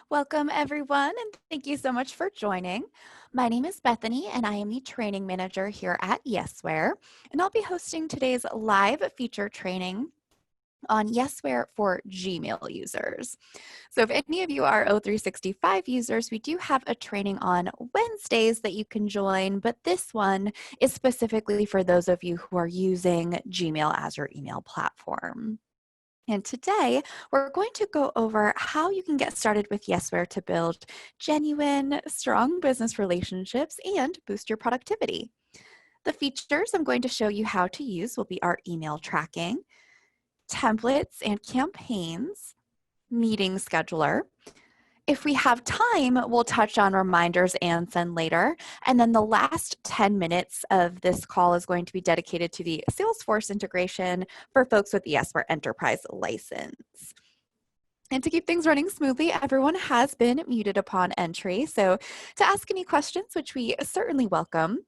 Welcome, everyone, and thank you so much for joining. My name is Bethany, and I am the training manager here at Yesware, and I'll be hosting today's live feature training on Yesware for Gmail users. So if any of you are O365 users, we do have a training on Wednesdays that you can join, but this one is specifically for those of you who are using Gmail as your email platform. And today, we're going to go over how you can get started with Yesware to build genuine, strong business relationships and boost your productivity. The features I'm going to show you how to use will be our email tracking, templates and campaigns, meeting scheduler. If we have time, we'll touch on reminders and send later. And then the last 10 minutes of this call is going to be dedicated to the Salesforce integration for folks with the Yesware Enterprise license. And to keep things running smoothly, everyone has been muted upon entry. So to ask any questions, which we certainly welcome,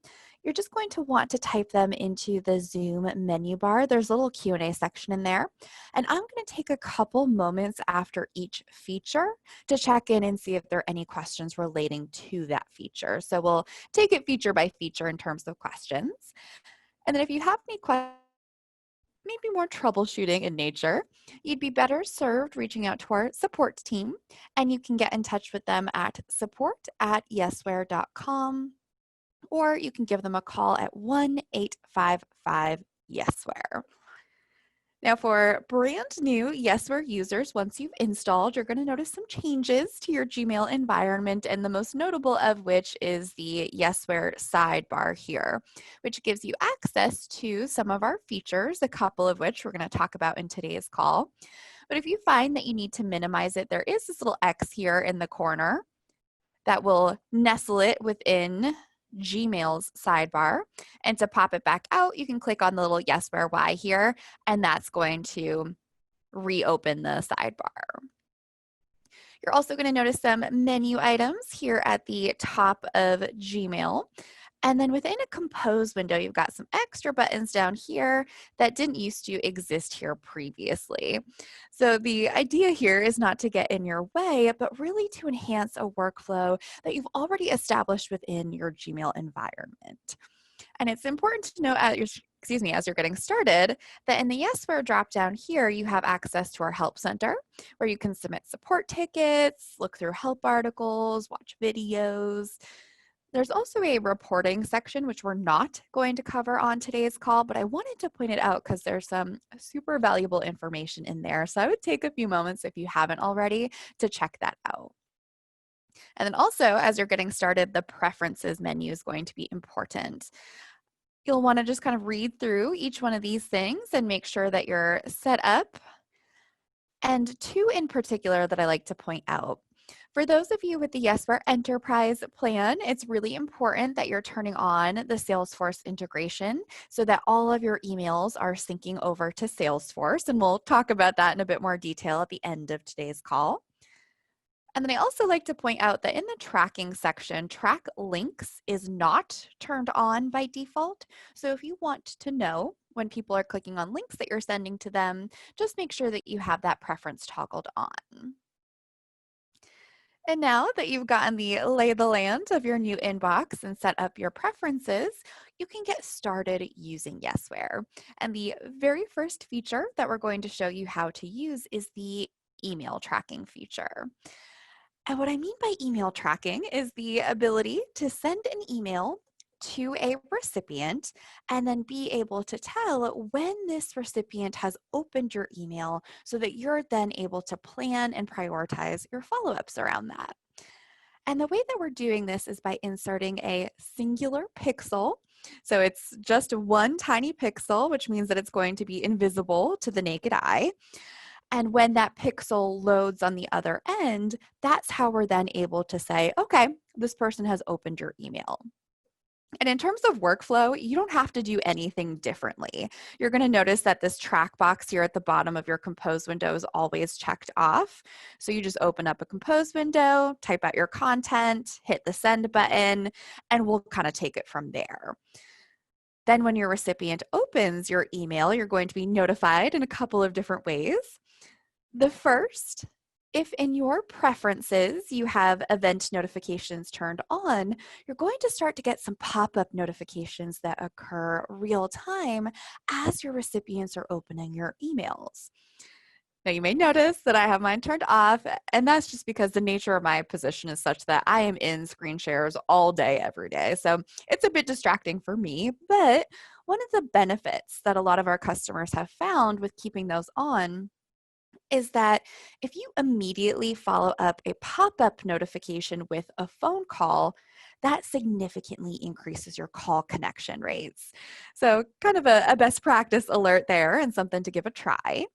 you're just going to want to type them into the Zoom menu bar. There's a little Q&A section in there. And I'm going to take a couple moments after each feature to check in and see if there are any questions relating to that feature. So we'll take it feature by feature in terms of questions. And then if you have any questions, maybe more troubleshooting in nature, you'd be better served reaching out to our support team, and you can get in touch with them at support@yesware.com, or you can give them a call at 1-855-YESWARE. Now for brand new Yesware users, once you've installed, you're going to notice some changes to your Gmail environment, and the most notable of which is the Yesware sidebar here, which gives you access to some of our features, a couple of which we're going to talk about in today's call. But if you find that you need to minimize it, there is this little X here in the corner that will nestle it within Gmail's sidebar. And to pop it back out, you can click on the little Yesware Y here, and that's going to reopen the sidebar. You're also going to notice some menu items here at the top of Gmail. And then within a compose window, you've got some extra buttons down here that didn't used to exist here previously. So the idea here is not to get in your way, but really to enhance a workflow that you've already established within your Gmail environment. And it's important to note as you're getting started, that in the Yesware dropdown here, you have access to our Help Center, where you can submit support tickets, look through help articles, watch videos. There's also a reporting section, which we're not going to cover on today's call, but I wanted to point it out because there's some super valuable information in there. So I would take a few moments, if you haven't already, to check that out. And then also, as you're getting started, the preferences menu is going to be important. You'll want to just kind of read through each one of these things and make sure that you're set up. And two in particular that I like to point out. For those of you with the Yesware Enterprise plan, it's really important that you're turning on the Salesforce integration so that all of your emails are syncing over to Salesforce. And we'll talk about that in a bit more detail at the end of today's call. And then I also like to point out that in the tracking section, track links is not turned on by default. So if you want to know when people are clicking on links that you're sending to them, just make sure that you have that preference toggled on. And now that you've gotten the lay of the land of your new inbox and set up your preferences, you can get started using Yesware. And the very first feature that we're going to show you how to use is the email tracking feature. And what I mean by email tracking is the ability to send an email to a recipient and then be able to tell when this recipient has opened your email so that you're then able to plan and prioritize your follow-ups around that. And the way that we're doing this is by inserting a singular pixel. So it's just one tiny pixel, which means that it's going to be invisible to the naked eye. And when that pixel loads on the other end, that's how we're then able to say, okay, this person has opened your email. And in terms of workflow, you don't have to do anything differently. You're going to notice that this track box here at the bottom of your compose window is always checked off. So you just open up a compose window, type out your content, hit the send button, and we'll kind of take it from there. Then when your recipient opens your email, you're going to be notified in a couple of different ways. The first If in your preferences you have event notifications turned on, you're going to start to get some pop-up notifications that occur real time as your recipients are opening your emails. Now, you may notice that I have mine turned off, and that's just because the nature of my position is such that I am in screen shares all day, every day. So it's a bit distracting for me. But one of the benefits that a lot of our customers have found with keeping those on is that if you immediately follow up a pop-up notification with a phone call, that significantly increases your call connection rates. So kind of a best practice alert there and something to give a try.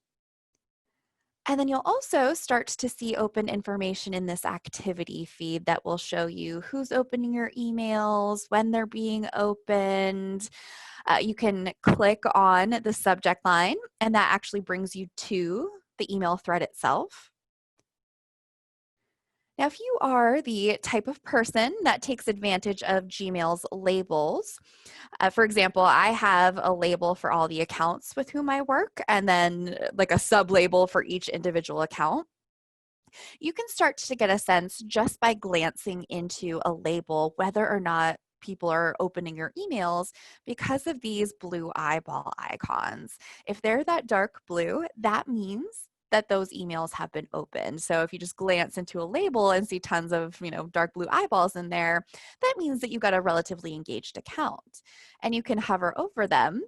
And then you'll also start to see open information in this activity feed that will show you who's opening your emails, when they're being opened. You can click on the subject line, and that actually brings you to the email thread itself. Now, if you are the type of person that takes advantage of Gmail's labels, for example, I have a label for all the accounts with whom I work, and then like a sub label for each individual account. You can start to get a sense just by glancing into a label whether or not people are opening your emails because of these blue eyeball icons. If they're that dark blue, that means that those emails have been opened. So if you just glance into a label and see tons of, dark blue eyeballs in there, that means that you got a relatively engaged account. And you can hover over them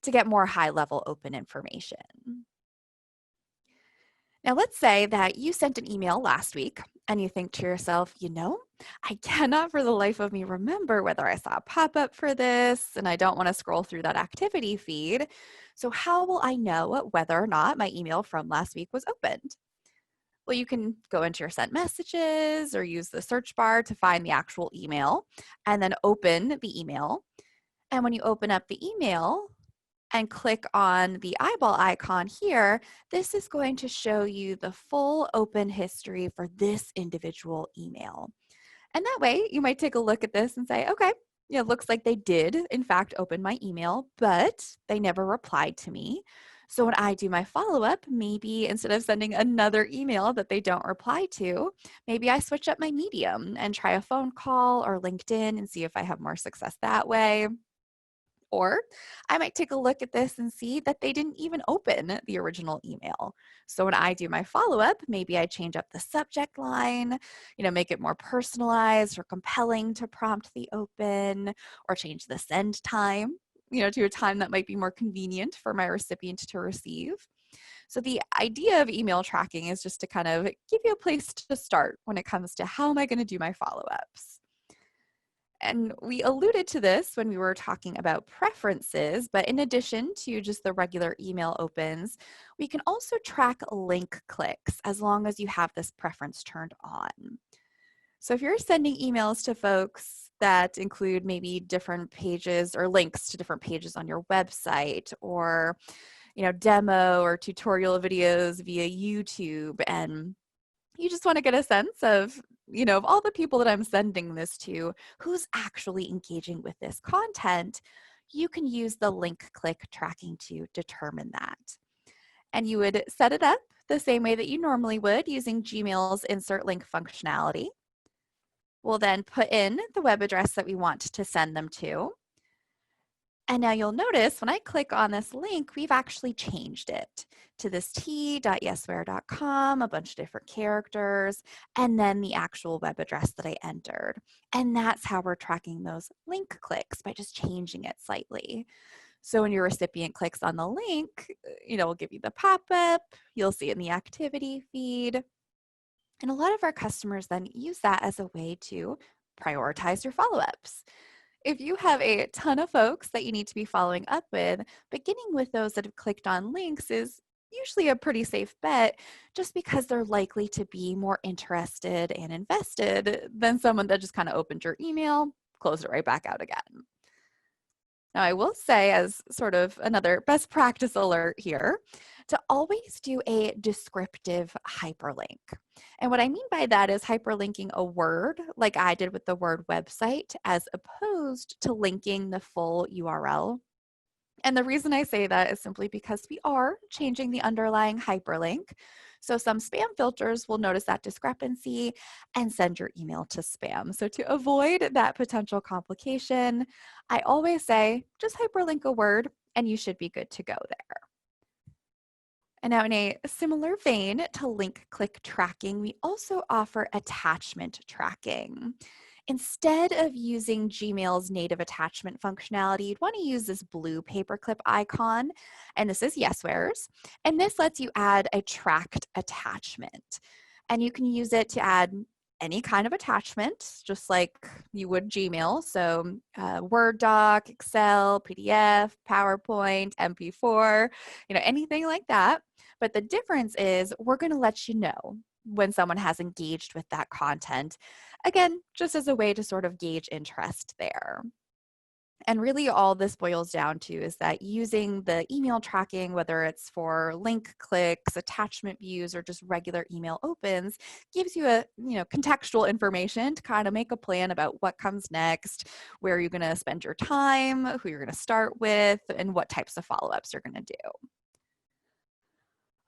to get more high-level open information. Now, let's say that you sent an email last week and you think to yourself, I cannot for the life of me remember whether I saw a pop up for this, and I don't want to scroll through that activity feed. So, how will I know whether or not my email from last week was opened? Well, you can go into your sent messages or use the search bar to find the actual email and then open the email. And when you open up the email, and click on the eyeball icon here, this is going to show you the full open history for this individual email. And that way you might take a look at this and say, okay, it looks like they did in fact open my email, but they never replied to me. So when I do my follow-up, maybe instead of sending another email that they don't reply to, maybe I switch up my medium and try a phone call or LinkedIn and see if I have more success that way. Or I might take a look at this and see that they didn't even open the original email. So when I do my follow-up, maybe I change up the subject line, make it more personalized or compelling to prompt the open, or change the send time, to a time that might be more convenient for my recipient to receive. So the idea of email tracking is just to kind of give you a place to start when it comes to how am I going to do my follow-ups. And we alluded to this when we were talking about preferences, but in addition to just the regular email opens, we can also track link clicks as long as you have this preference turned on. So if you're sending emails to folks that include maybe different pages or links to different pages on your website, or demo or tutorial videos via YouTube, and you just want to get a sense of, of all the people that I'm sending this to, who's actually engaging with this content, you can use the link click tracking to determine that. And you would set it up the same way that you normally would using Gmail's insert link functionality. We'll then put in the web address that we want to send them to. And now you'll notice when I click on this link, we've actually changed it to this t.yesware.com, a bunch of different characters, and then the actual web address that I entered. And that's how we're tracking those link clicks, by just changing it slightly. So when your recipient clicks on the link, we'll give you the pop-up, you'll see it in the activity feed. And a lot of our customers then use that as a way to prioritize your follow-ups. If you have a ton of folks that you need to be following up with, beginning with those that have clicked on links is usually a pretty safe bet, just because they're likely to be more interested and invested than someone that just kind of opened your email, closed it right back out again. Now, I will say, as sort of another best practice alert here, to always do a descriptive hyperlink. And what I mean by that is hyperlinking a word, like I did with the word website, as opposed to linking the full URL. And the reason I say that is simply because we are changing the underlying hyperlink. So some spam filters will notice that discrepancy and send your email to spam. So to avoid that potential complication, I always say just hyperlink a word and you should be good to go there. And now in a similar vein to link click tracking, we also offer attachment tracking. Instead of using Gmail's native attachment functionality, you'd want to use this blue paperclip icon, and this is Yesware's. And this lets you add a tracked attachment. And you can use it to add any kind of attachment, just like you would Gmail. So Word doc, Excel, PDF, PowerPoint, MP4, anything like that. But the difference is we're going to let you know when someone has engaged with that content. Again, just as a way to sort of gauge interest there. And really all this boils down to is that using the email tracking, whether it's for link clicks, attachment views, or just regular email opens, gives you a contextual information to kind of make a plan about what comes next, where you're going to spend your time, who you're going to start with, and what types of follow-ups you're going to do.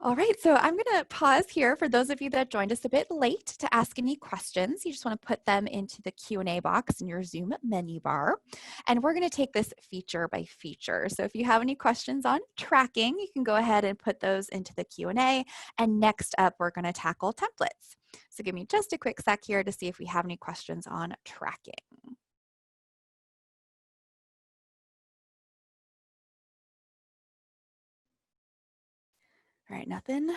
All right, so I'm going to pause here for those of you that joined us a bit late to ask any questions. You just want to put them into the Q&A box in your Zoom menu bar. And we're going to take this feature by feature. So if you have any questions on tracking, you can go ahead and put those into the Q&A. And next up, we're going to tackle templates. So give me just a quick sec here to see if we have any questions on tracking. All right, nothing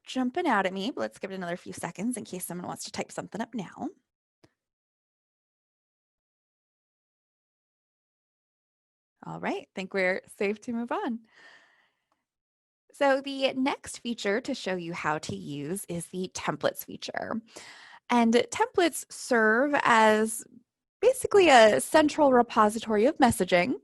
jumping out at me, but let's give it another few seconds in case someone wants to type something up now. All right, think we're safe to move on. So the next feature to show you how to use is the templates feature. And templates serve as basically a central repository of messaging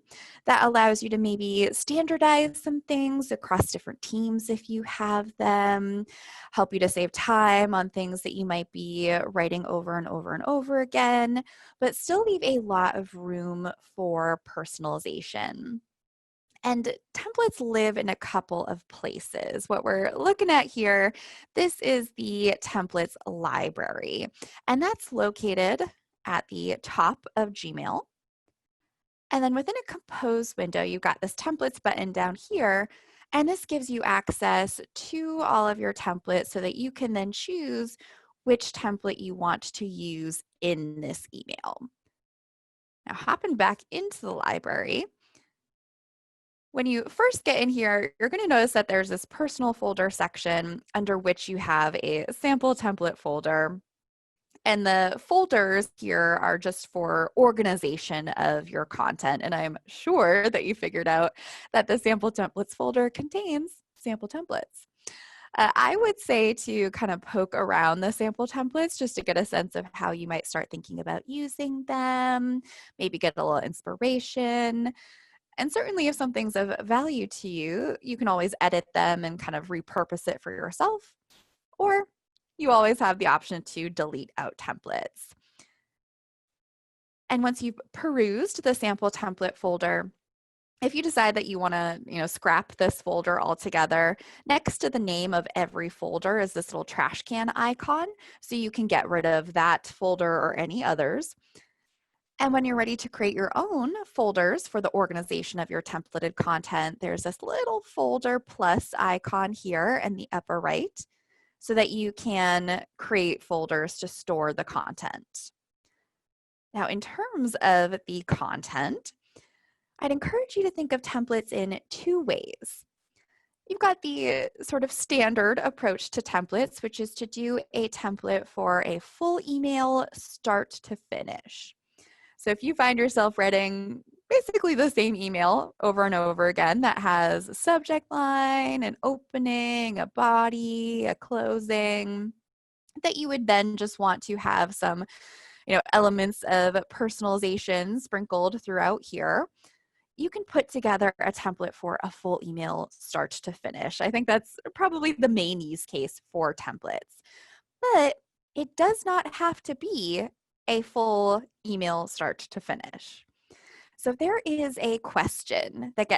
that allows you to maybe standardize some things across different teams if you have them, help you to save time on things that you might be writing over and over and over again, but still leave a lot of room for personalization. And templates live in a couple of places. What we're looking at here, this is the templates library, and that's located at the top of Gmail. And then within a compose window, you've got this templates button down here, and this gives you access to all of your templates so that you can then choose which template you want to use in this email. Now, hopping back into the library, when you first get in here, you're going to notice that there's this personal folder section under which you have a sample template folder. And the folders here are just for organization of your content. And I'm sure that you figured out that the sample templates folder contains sample templates. I would say to kind of poke around the sample templates just to get a sense of how you might start thinking about using them, maybe get a little inspiration. And certainly if something's of value to you, you can always edit them and kind of repurpose it for yourself, or you always have the option to delete out templates. And once you've perused the sample template folder, if you decide that you want to, scrap this folder altogether, next to the name of every folder is this little trash can icon, so you can get rid of that folder or any others. And when you're ready to create your own folders for the organization of your templated content, there's this little folder plus icon here in the upper right so that you can create folders to store the content. Now, in terms of the content, I'd encourage you to think of templates in two ways. You've got the sort of standard approach to templates, which is to do a template for a full email start to finish. So if you find yourself writing basically the same email over and over again that has a subject line, an opening, a body, a closing, that you would then just want to have some, elements of personalization sprinkled throughout here, you can put together a template for a full email start to finish. I think that's probably the main use case for templates. But it does not have to be a full email start to finish. So if there is a question that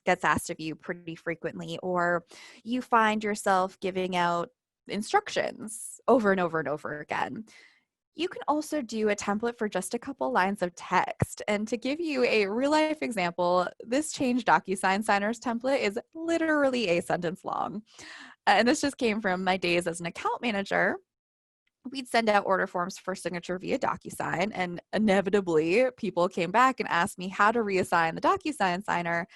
gets asked of you pretty frequently, or you find yourself giving out instructions over and over and over again. You can also do a template for just a couple lines of text. And to give you a real life example, this Change DocuSign Signers template is literally a sentence long. And this just came from my days as an account manager. We'd send out order forms for signature via DocuSign, and inevitably people came back and asked me how to reassign the DocuSign signer.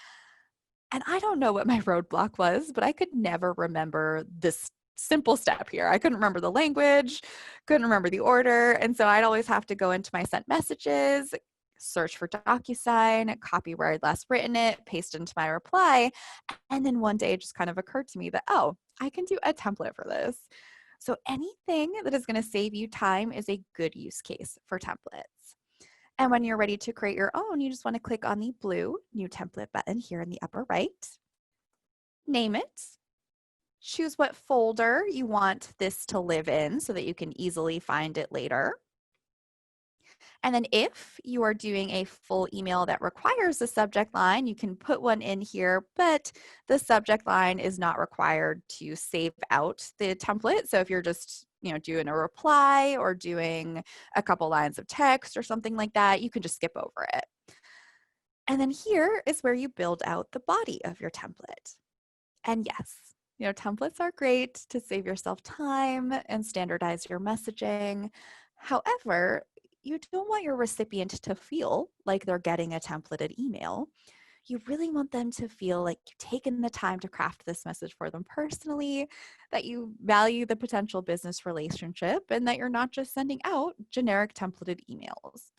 And I don't know what my roadblock was, but I could never remember this simple step here. I couldn't remember the language, couldn't remember the order. And so I'd always have to go into my sent messages, search for DocuSign, copy where I'd last written it, paste into my reply. And then one day it just kind of occurred to me that, oh, I can do a template for this. So anything that is going to save you time is a good use case for templates. And when you're ready to create your own, you just want to click on the blue New Template button here in the upper right. Name it. Choose what folder you want this to live in so that you can easily find it later. And then if you are doing a full email that requires a subject line, you can put one in here, but the subject line is not required to save out the template. So if you're just doing a reply or doing a couple lines of text or something like that, you can just skip over it. And then here is where you build out the body of your template. And yes, templates are great to save yourself time and standardize your messaging. However, you don't want your recipient to feel like they're getting a templated email. You really want them to feel like you've taken the time to craft this message for them personally, that you value the potential business relationship, and that you're not just sending out generic templated emails.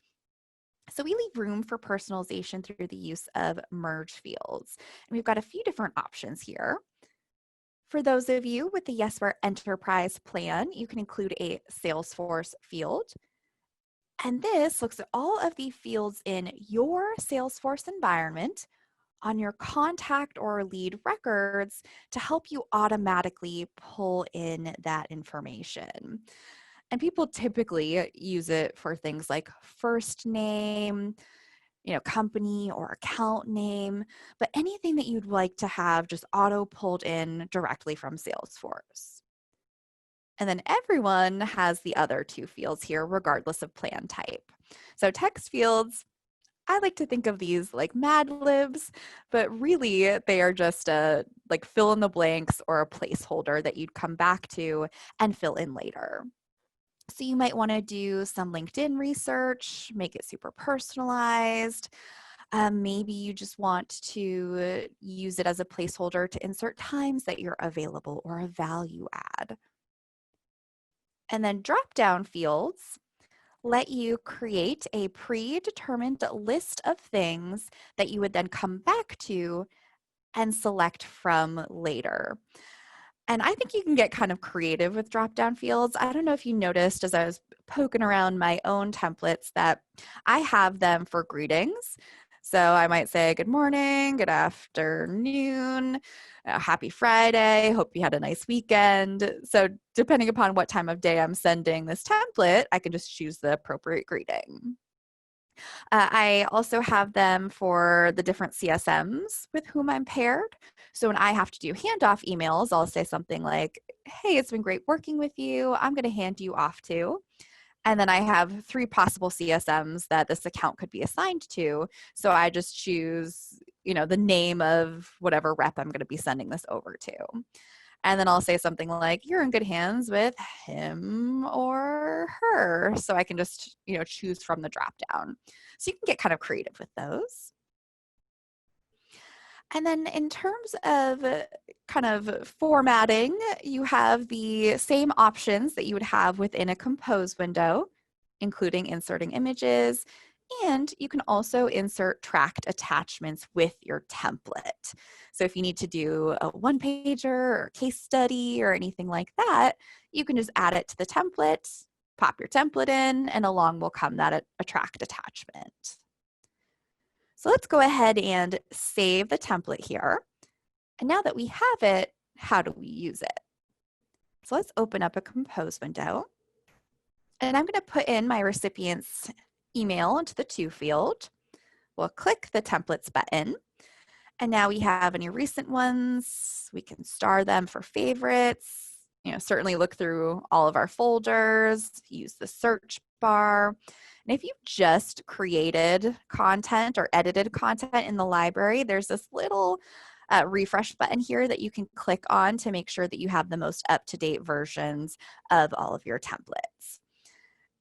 So we leave room for personalization through the use of merge fields. And we've got a few different options here. For those of you with the Yesware Enterprise plan, you can include a Salesforce field. And this looks at all of the fields in your Salesforce environment on your contact or lead records to help you automatically pull in that information. And people typically use it for things like first name, company or account name, but anything that you'd like to have just auto pulled in directly from Salesforce. And then everyone has the other two fields here, regardless of plan type. So text fields, I like to think of these like Mad Libs, but really they are just a like fill in the blanks or a placeholder that you'd come back to and fill in later. So you might want to do some LinkedIn research, make it super personalized. Maybe you just want to use it as a placeholder to insert times that you're available or a value add. And then drop-down fields let you create a predetermined list of things that you would then come back to and select from later. And I think you can get kind of creative with drop-down fields. I don't know if you noticed as I was poking around my own templates that I have them for greetings. So I might say, good morning, good afternoon, happy Friday, hope you had a nice weekend. So depending upon what time of day I'm sending this template, I can just choose the appropriate greeting. I also have them for the different CSMs with whom I'm paired. So when I have to do handoff emails, I'll say something like, hey, it's been great working with you. I'm going to hand you off to. And then I have 3 possible CSMs that this account could be assigned to. So I just choose, the name of whatever rep I'm going to be sending this over to. And then I'll say something like, you're in good hands with him or her. So I can just, choose from the drop down. So you can get kind of creative with those. And then in terms of kind of formatting, you have the same options that you would have within a compose window, including inserting images, and you can also insert tracked attachments with your template. So if you need to do a one-pager or case study or anything like that, you can just add it to the template, pop your template in, and along will come that a tracked attachment. So let's go ahead and save the template here. And now that we have it, how do we use it? So let's open up a compose window. And I'm going to put in my recipient's email into the to field. We'll click the templates button. And now we have any recent ones. We can star them for favorites. certainly look through all of our folders, use the search bar. And if you've just created content or edited content in the library, there's this little refresh button here that you can click on to make sure that you have the most up-to-date versions of all of your templates.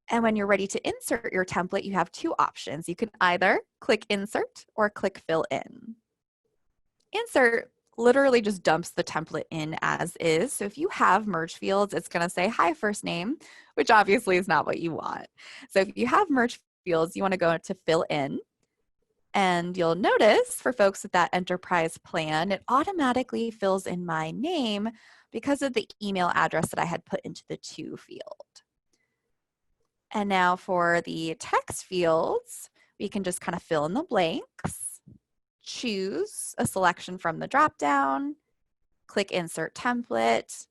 And when you're ready to insert your template, you have two options. You can either click Insert or click Fill In. Insert literally just dumps the template in as is. So if you have merge fields, it's going to say, hi, first name, which obviously is not what you want. So if you have merge fields, you want to go to Fill In. And you'll notice for folks with that enterprise plan, it automatically fills in my name because of the email address that I had put into the to field. And now for the text fields, we can just kind of fill in the blanks, choose a selection from the dropdown, click Insert Template,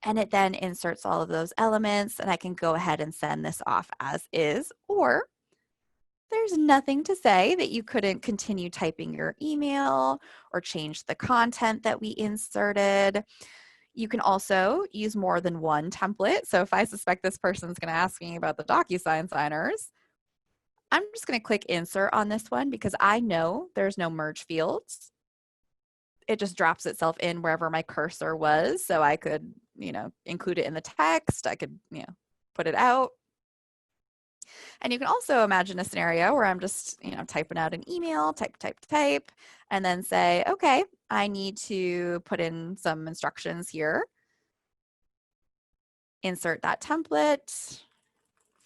and it then inserts all of those elements, and I can go ahead and send this off as is, or there's nothing to say that you couldn't continue typing your email or change the content that we inserted. You can also use more than one template. So if I suspect this person's going to ask me about the DocuSign signers, I'm just going to click Insert on this one because I know there's no merge fields. It just drops itself in wherever my cursor was. So I could, include it in the text. I could, put it out. And you can also imagine a scenario where I'm just, typing out an email, type, and then say, okay, I need to put in some instructions here. Insert that template,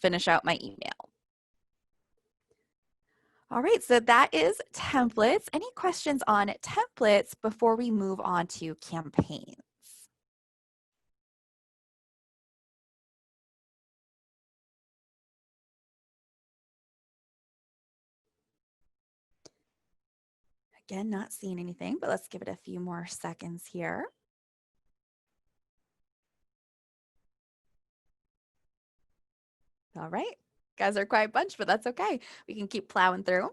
finish out my email. All right, so that is templates. Any questions on templates before we move on to campaigns? Again, not seeing anything, but let's give it a few more seconds here. All right, guys are quite a bunch, but that's okay. We can keep plowing through.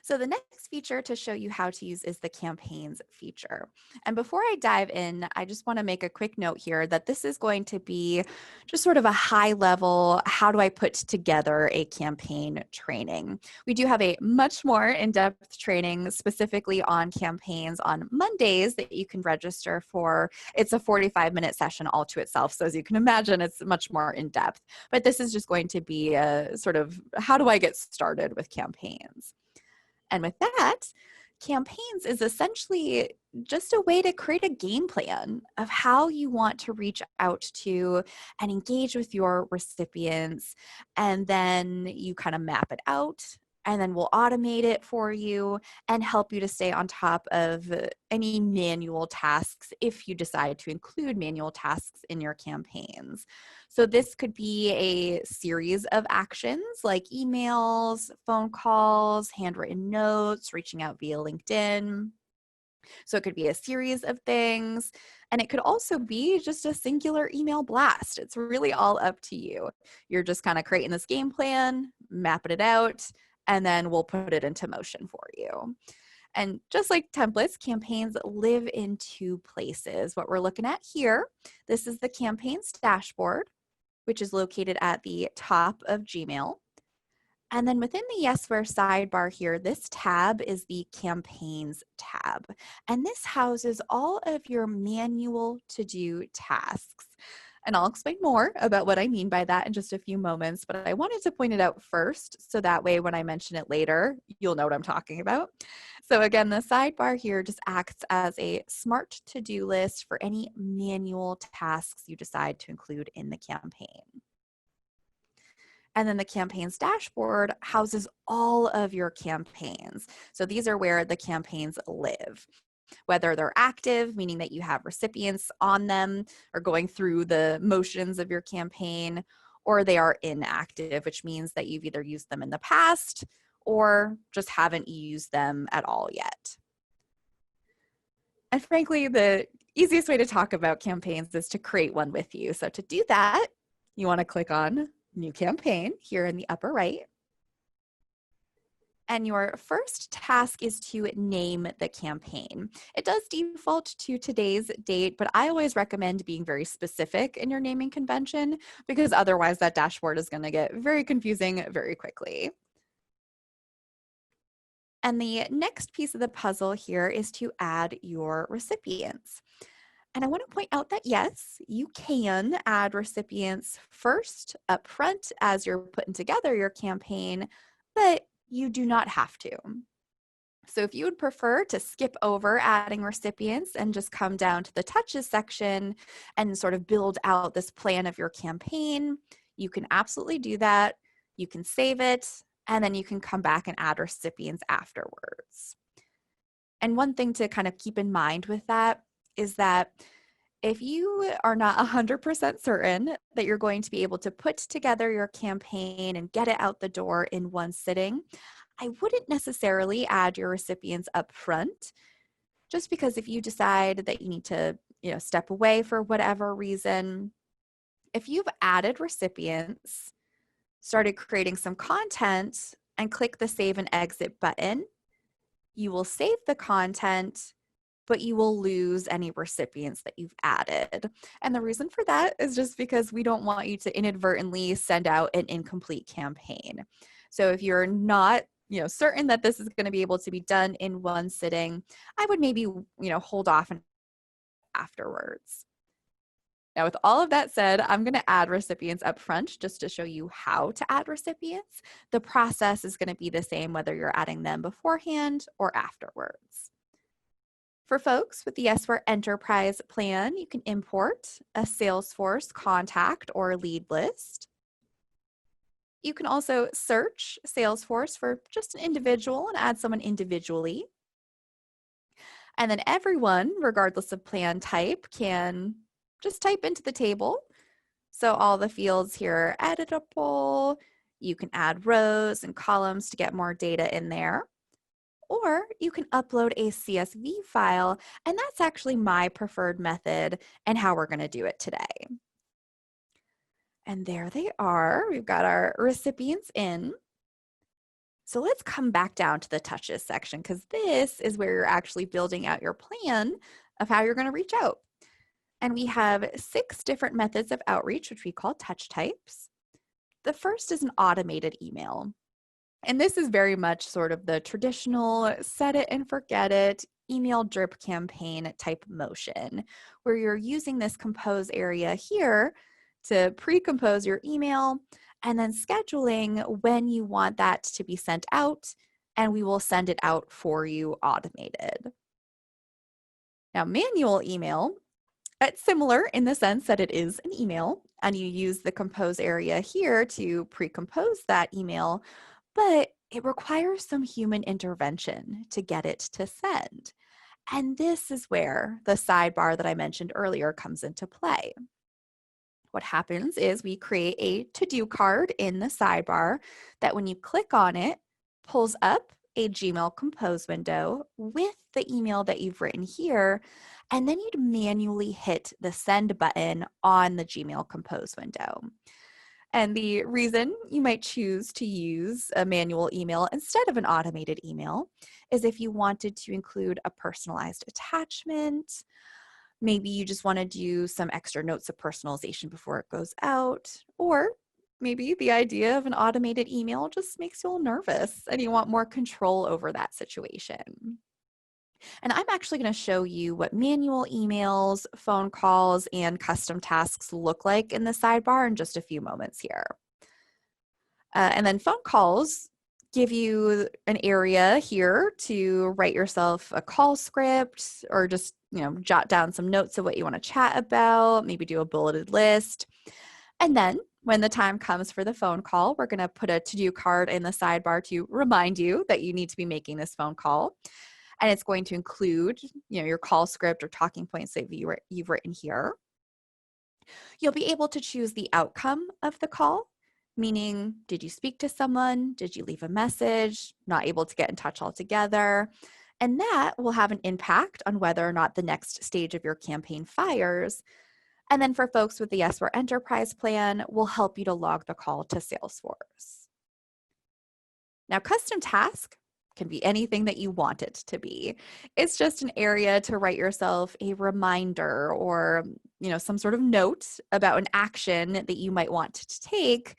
So the next feature to show you how to use is the campaigns feature. And before I dive in, I just want to make a quick note here that this is going to be just sort of a high level, how do I put together a campaign training? We do have a much more in-depth training specifically on campaigns on Mondays that you can register for. It's a 45-minute session all to itself. So as you can imagine, it's much more in-depth. But this is just going to be a sort of, how do I get started with campaigns? And with that, campaigns is essentially just a way to create a game plan of how you want to reach out to and engage with your recipients. And then you kind of map it out, and then we'll automate it for you and help you to stay on top of any manual tasks if you decide to include manual tasks in your campaigns. So this could be a series of actions like emails, phone calls, handwritten notes, reaching out via LinkedIn. So it could be a series of things, and it could also be just a singular email blast. It's really all up to you. You're just kind of creating this game plan, mapping it out, and then we'll put it into motion for you. And just like templates, campaigns live in two places. What we're looking at here, this is the campaigns dashboard, which is located at the top of Gmail. And then within the Yesware sidebar here, this tab is the Campaigns tab. And this houses all of your manual to-do tasks. And I'll explain more about what I mean by that in just a few moments, but I wanted to point it out first, so that way when I mention it later, you'll know what I'm talking about. So again, the sidebar here just acts as a smart to-do list for any manual tasks you decide to include in the campaign. And then the campaigns dashboard houses all of your campaigns. So these are where the campaigns live. Whether they're active, meaning that you have recipients on them or going through the motions of your campaign, or they are inactive, which means that you've either used them in the past or just haven't used them at all yet. And frankly, the easiest way to talk about campaigns is to create one with you. So to do that, you want to click on New Campaign here in the upper right. And your first task is to name the campaign. It does default to today's date, but I always recommend being very specific in your naming convention because otherwise that dashboard is going to get very confusing very quickly. And the next piece of the puzzle here is to add your recipients. And I want to point out that yes, you can add recipients first up front as you're putting together your campaign, but you do not have to. So if you would prefer to skip over adding recipients and just come down to the touches section and sort of build out this plan of your campaign, you can absolutely do that. You can save it, and then you can come back and add recipients afterwards. And one thing to kind of keep in mind with that is that if you are not 100% certain that you're going to be able to put together your campaign and get it out the door in one sitting, I wouldn't necessarily add your recipients up front, just because if you decide that you need to, step away for whatever reason, if you've added recipients, started creating some content, and click the save and exit button, you will save the content, but you will lose any recipients that you've added. And the reason for that is just because we don't want you to inadvertently send out an incomplete campaign. So if you're not certain that this is going to be able to be done in one sitting, I would maybe hold off afterwards. Now, with all of that said, I'm going to add recipients up front just to show you how to add recipients. The process is going to be the same whether you're adding them beforehand or afterwards. For folks with the Yesware Enterprise plan, you can import a Salesforce contact or lead list. You can also search Salesforce for just an individual and add someone individually. And then everyone, regardless of plan type, can just type into the table. So all the fields here are editable. You can add rows and columns to get more data in there. Or you can upload a CSV file, and that's actually my preferred method and how we're going to do it today. And there they are. We've got our recipients in. So let's come back down to the touches section because this is where you're actually building out your plan of how you're going to reach out. And we have 6 different methods of outreach, which we call touch types. The first is an automated email. And this is very much sort of the traditional set it and forget it email drip campaign type motion, where you're using this compose area here to pre-compose your email and then scheduling when you want that to be sent out, and we will send it out for you automated. Now, manual email, it's similar in the sense that it is an email, and you use the compose area here to pre-compose that email, but it requires some human intervention to get it to send. And this is where the sidebar that I mentioned earlier comes into play. What happens is we create a to-do card in the sidebar that when you click on it, pulls up a Gmail Compose window with the email that you've written here, and then you'd manually hit the send button on the Gmail Compose window. And the reason you might choose to use a manual email instead of an automated email is if you wanted to include a personalized attachment. Maybe you just want to do some extra notes of personalization before it goes out, or maybe the idea of an automated email just makes you a little nervous and you want more control over that situation. And I'm actually going to show you what manual emails, phone calls, and custom tasks look like in the sidebar in just a few moments here. And then phone calls give you an area here to write yourself a call script or just, jot down some notes of what you want to chat about, maybe do a bulleted list. And then when the time comes for the phone call, we're going to put a to-do card in the sidebar to remind you that you need to be making this phone call. And it's going to include, your call script or talking points that you've written here. You'll be able to choose the outcome of the call, meaning, did you speak to someone? Did you leave a message? Not able to get in touch altogether? And that will have an impact on whether or not the next stage of your campaign fires. And then for folks with the Yesware Enterprise plan, we'll help you to log the call to Salesforce. Now, custom task can be anything that you want it to be. It's just an area to write yourself a reminder or, some sort of note about an action that you might want to take.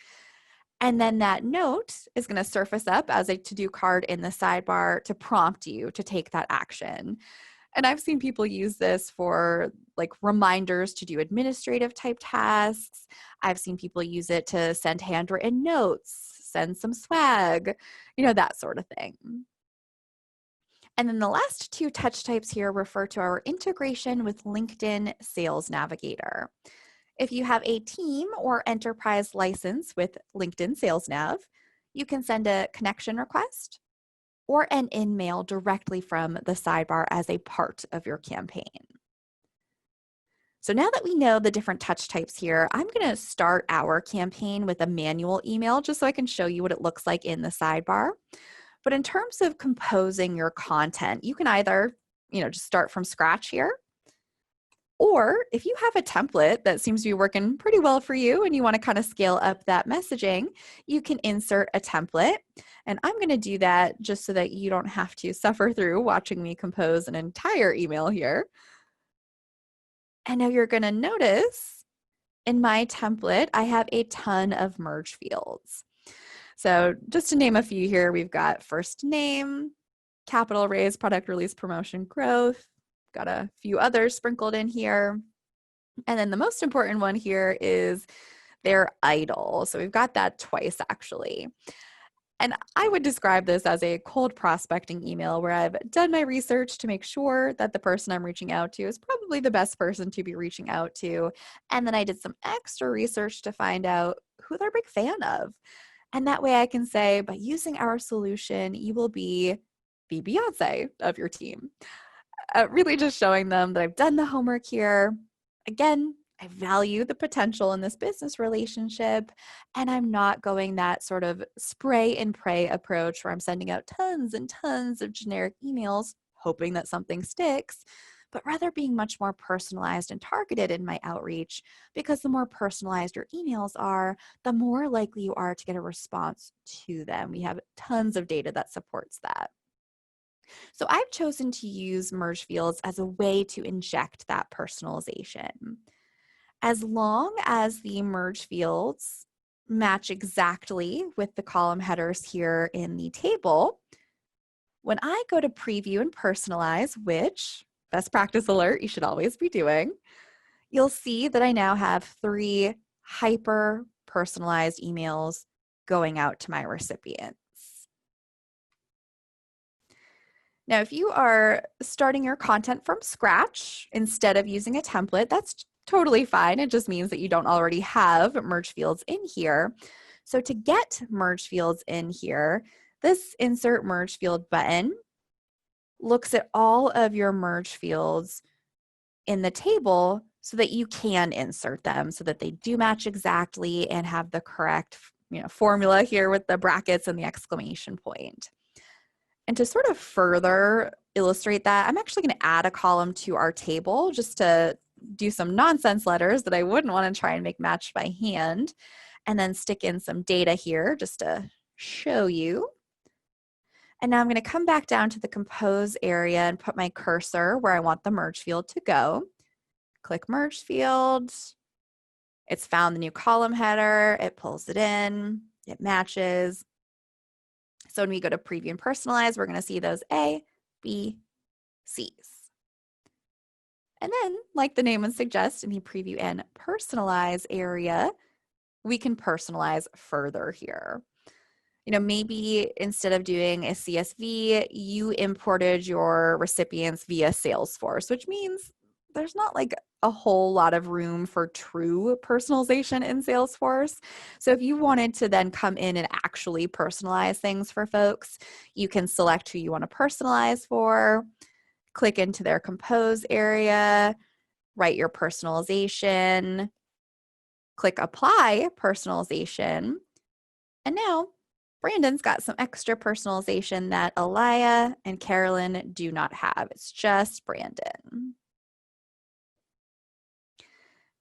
And then that note is going to surface up as a to-do card in the sidebar to prompt you to take that action. And I've seen people use this for like reminders to do administrative type tasks. I've seen people use it to send handwritten notes, send some swag, that sort of thing. And then the last two touch types here refer to our integration with LinkedIn Sales Navigator. If you have a team or enterprise license with LinkedIn Sales Nav, you can send a connection request or an in-mail directly from the sidebar as a part of your campaign. So now that we know the different touch types here, I'm going to start our campaign with a manual email just so I can show you what it looks like in the sidebar. But in terms of composing your content, you can either, just start from scratch here. Or if you have a template that seems to be working pretty well for you and you want to kind of scale up that messaging, you can insert a template. And I'm going to do that just so that you don't have to suffer through watching me compose an entire email here. And now you're going to notice in my template, I have a ton of merge fields. So just to name a few here, we've got first name, capital raise, product release, promotion, growth. Got a few others sprinkled in here. And then the most important one here is their idle. So we've got that twice actually. And I would describe this as a cold prospecting email where I've done my research to make sure that the person I'm reaching out to is probably the best person to be reaching out to. And then I did some extra research to find out who they're a big fan of. And that way I can say, by using our solution, you will be the Beyonce of your team. Really just showing them that I've done the homework here. Again, I value the potential in this business relationship, and I'm not going that sort of spray and pray approach where I'm sending out tons and tons of generic emails, hoping that something sticks, but rather being much more personalized and targeted in my outreach, because the more personalized your emails are, the more likely you are to get a response to them. We have tons of data that supports that. So I've chosen to use merge fields as a way to inject that personalization. As long as the merge fields match exactly with the column headers here in the table, when I go to preview and personalize, which, best practice alert, you should always be doing, you'll see that I now have 3 hyper personalized emails going out to my recipients. Now, if you are starting your content from scratch instead of using a template, that's totally fine. It just means that you don't already have merge fields in here. So to get merge fields in here, this insert merge field button looks at all of your merge fields in the table so that you can insert them so that they do match exactly and have the correct formula here with the brackets and the exclamation point. And to sort of further illustrate that, I'm actually going to add a column to our table just to do some nonsense letters that I wouldn't want to try and make match by hand, and then stick in some data here just to show you. And now I'm going to come back down to the compose area and put my cursor where I want the merge field to go. Click merge field. It's found the new column header. It pulls it in. It matches. So when we go to preview and personalize, we're going to see those A, B, Cs. And then, like the name would suggest, in the preview and personalize area, we can personalize further here. Maybe instead of doing a CSV, you imported your recipients via Salesforce, which means there's not like a whole lot of room for true personalization in Salesforce. So if you wanted to then come in and actually personalize things for folks, you can select who you want to personalize for, click into their compose area, write your personalization, click apply personalization, and now Brandon's got some extra personalization that Alaya and Carolyn do not have. It's just Brandon.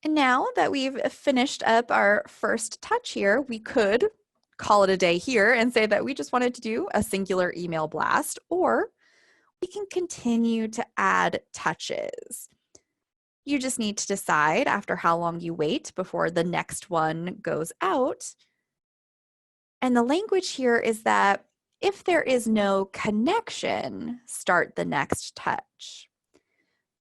And now that we've finished up our first touch here, we could call it a day here and say that we just wanted to do a singular email blast, or we can continue to add touches. You just need to decide after how long you wait before the next one goes out. And the language here is that if there is no connection, start the next touch.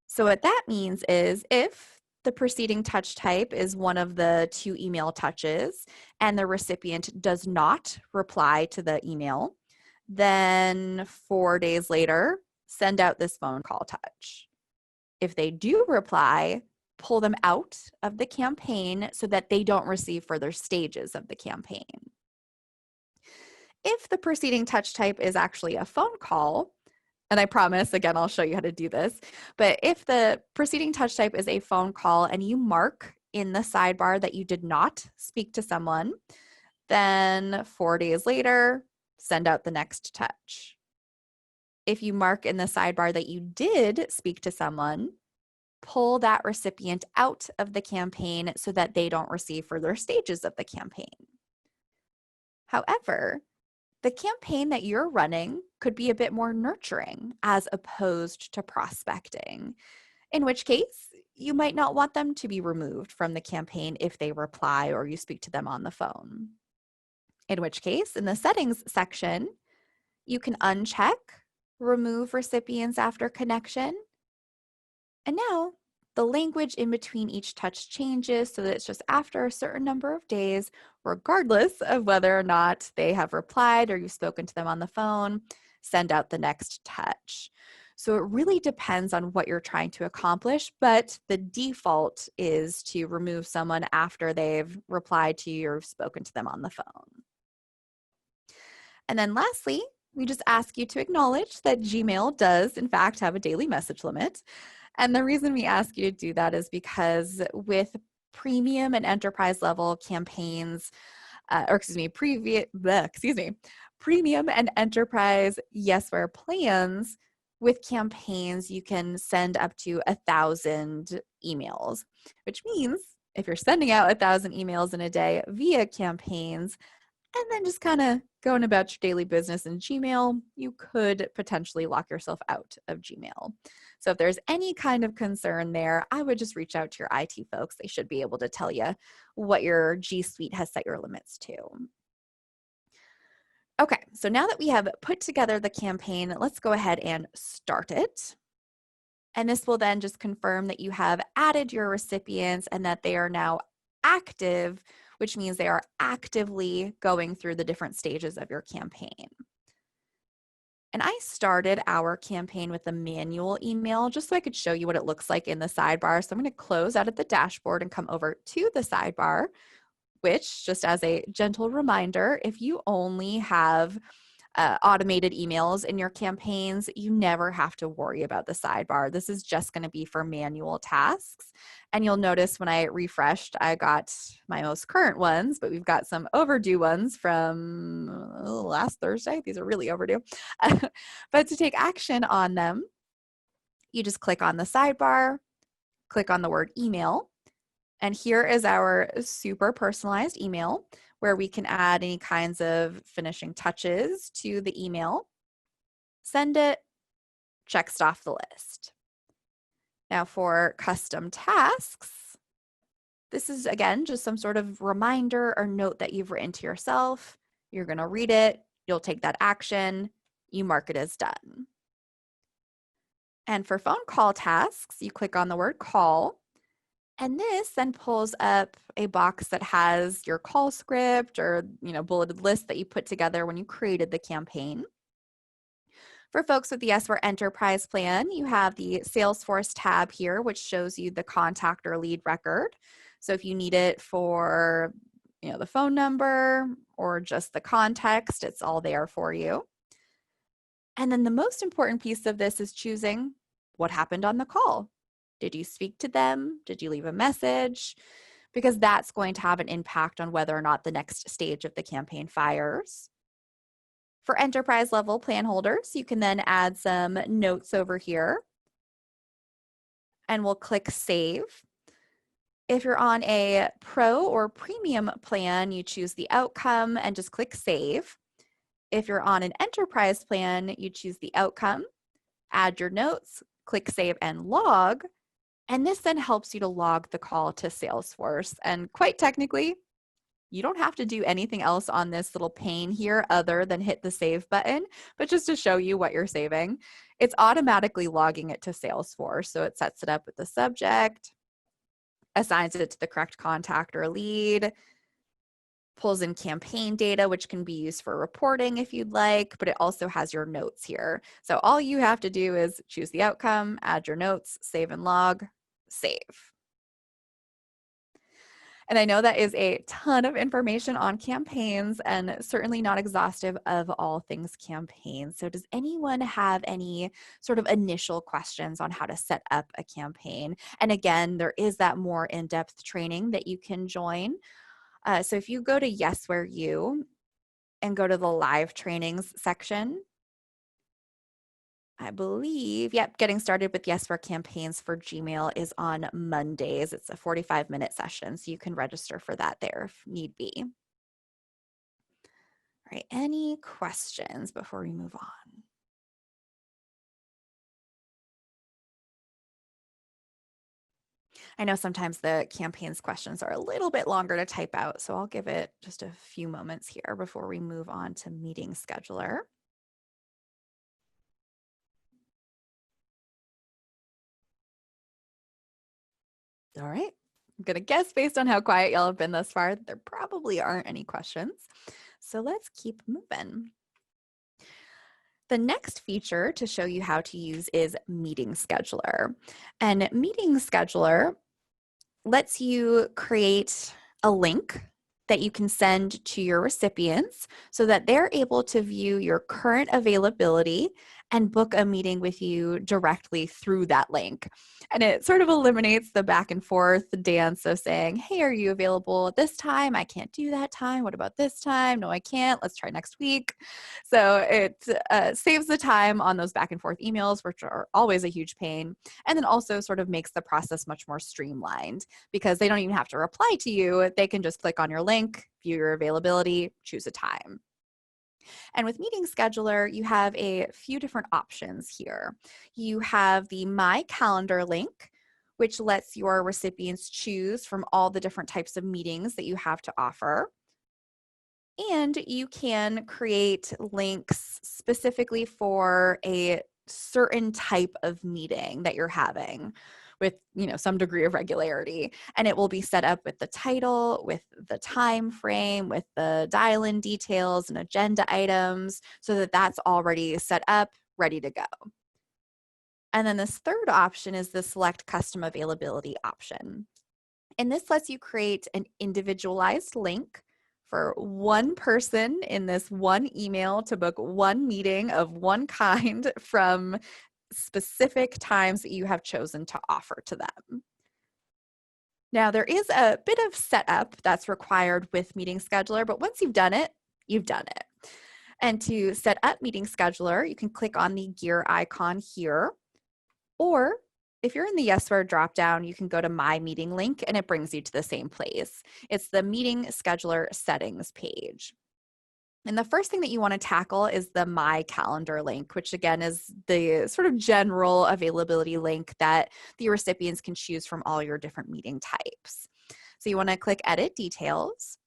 So what that means is if the preceding touch type is one of the 2 email touches and the recipient does not reply to the email, then 4 days later, send out this phone call touch. If they do reply, pull them out of the campaign so that they don't receive further stages of the campaign. If the preceding touch type is actually a phone call, and I promise, again, I'll show you how to do this, but if the preceding touch type is a phone call and you mark in the sidebar that you did not speak to someone, then 4 days later, send out the next touch. If you mark in the sidebar that you did speak to someone, pull that recipient out of the campaign so that they don't receive further stages of the campaign. However, the campaign that you're running could be a bit more nurturing as opposed to prospecting, in which case you might not want them to be removed from the campaign if they reply or you speak to them on the phone. In which case, in the settings section, you can uncheck remove recipients after connection. And now the language in between each touch changes so that it's just after a certain number of days, regardless of whether or not they have replied or you've spoken to them on the phone, send out the next touch. So it really depends on what you're trying to accomplish, but the default is to remove someone after they've replied to you or spoken to them on the phone. And then lastly, we just ask you to acknowledge that Gmail does, in fact, have a daily message limit. And the reason we ask you to do that is because with premium and enterprise level campaigns, premium and enterprise Yesware plans, with campaigns, you can send up to 1,000 emails, which means if you're sending out 1,000 emails in a day via campaigns, and then just kind of going about your daily business in Gmail, you could potentially lock yourself out of Gmail. So if there's any kind of concern there, I would just reach out to your IT folks. They should be able to tell you what your G Suite has set your limits to. Okay, so now that we have put together the campaign, let's go ahead and start it. And this will then just confirm that you have added your recipients and that they are now active, which means they are actively going through the different stages of your campaign. And I started our campaign with a manual email just so I could show you what it looks like in the sidebar. So I'm going to close out of the dashboard and come over to the sidebar, which, just as a gentle reminder, if you only have automated emails in your campaigns, you never have to worry about the sidebar. This is just going to be for manual tasks. And you'll notice when I refreshed, I got my most current ones, but we've got some overdue ones from last Thursday. These are really overdue. But to take action on them, you just click on the sidebar, click on the word email, and here is our super personalized email where we can add any kinds of finishing touches to the email. Send it, checked off the list. Now for custom tasks, this is again just some sort of reminder or note that you've written to yourself. You're going to read it, you'll take that action, you mark it as done. And for phone call tasks, you click on the word call. And this then pulls up a box that has your call script or, bulleted list that you put together when you created the campaign. For folks with the Yesware Enterprise plan, you have the Salesforce tab here, which shows you the contact or lead record. So if you need it for, the phone number or just the context, it's all there for you. And then the most important piece of this is choosing what happened on the call. Did you speak to them? Did you leave a message? Because that's going to have an impact on whether or not the next stage of the campaign fires. For enterprise level plan holders, you can then add some notes over here. And we'll click save. If you're on a pro or premium plan, you choose the outcome and just click save. If you're on an enterprise plan, you choose the outcome, add your notes, click save and log. And this then helps you to log the call to Salesforce. And quite technically, you don't have to do anything else on this little pane here other than hit the save button, but just to show you what you're saving, it's automatically logging it to Salesforce. So it sets it up with the subject, assigns it to the correct contact or lead, pulls in campaign data, which can be used for reporting if you'd like, but it also has your notes here. So all you have to do is choose the outcome, add your notes, save and log, save. And I know that is a ton of information on campaigns and certainly not exhaustive of all things campaigns. So does anyone have any sort of initial questions on how to set up a campaign? And again, there is that more in-depth training that you can join. So if you go to Yesware U and go to the live trainings section, I believe, yep, getting started with Yesware campaigns for Gmail is on Mondays. It's a 45-minute session, so you can register for that there if need be. All right, any questions before we move on? I know sometimes the campaigns questions are a little bit longer to type out, so I'll give it just a few moments here before we move on to meeting scheduler. All right, I'm gonna guess based on how quiet y'all have been thus far, there probably aren't any questions. So let's keep moving. The next feature to show you how to use is Meeting Scheduler. And Meeting Scheduler lets you create a link that you can send to your recipients so that they're able to view your current availability and book a meeting with you directly through that link. And it sort of eliminates the back and forth dance of saying, hey, are you available at this time? I can't do that time. What about this time? No, I can't. Let's try next week. So it saves the time on those back and forth emails, which are always a huge pain. And then also sort of makes the process much more streamlined because they don't even have to reply to you. They can just click on your link, view your availability, choose a time. And with Meeting Scheduler, you have a few different options here. You have the My Calendar link, which lets your recipients choose from all the different types of meetings that you have to offer. And you can create links specifically for a certain type of meeting that you're having with, some degree of regularity. And it will be set up with the title, with the time frame, with the dial-in details and agenda items so that that's already set up, ready to go. And then this third option is the select custom availability option. And this lets you create an individualized link for one person in this one email to book one meeting of one kind from specific times that you have chosen to offer to them. Now, there is a bit of setup that's required with Meeting Scheduler, but once you've done it, you've done it. And to set up Meeting Scheduler, you can click on the gear icon here, or if you're in the Yesware dropdown, you can go to My Meeting link and it brings you to the same place. It's the Meeting Scheduler settings page. And the first thing that you want to tackle is the My Calendar link, which again is the sort of general availability link that the recipients can choose from all your different meeting types. So you want to click Edit Details.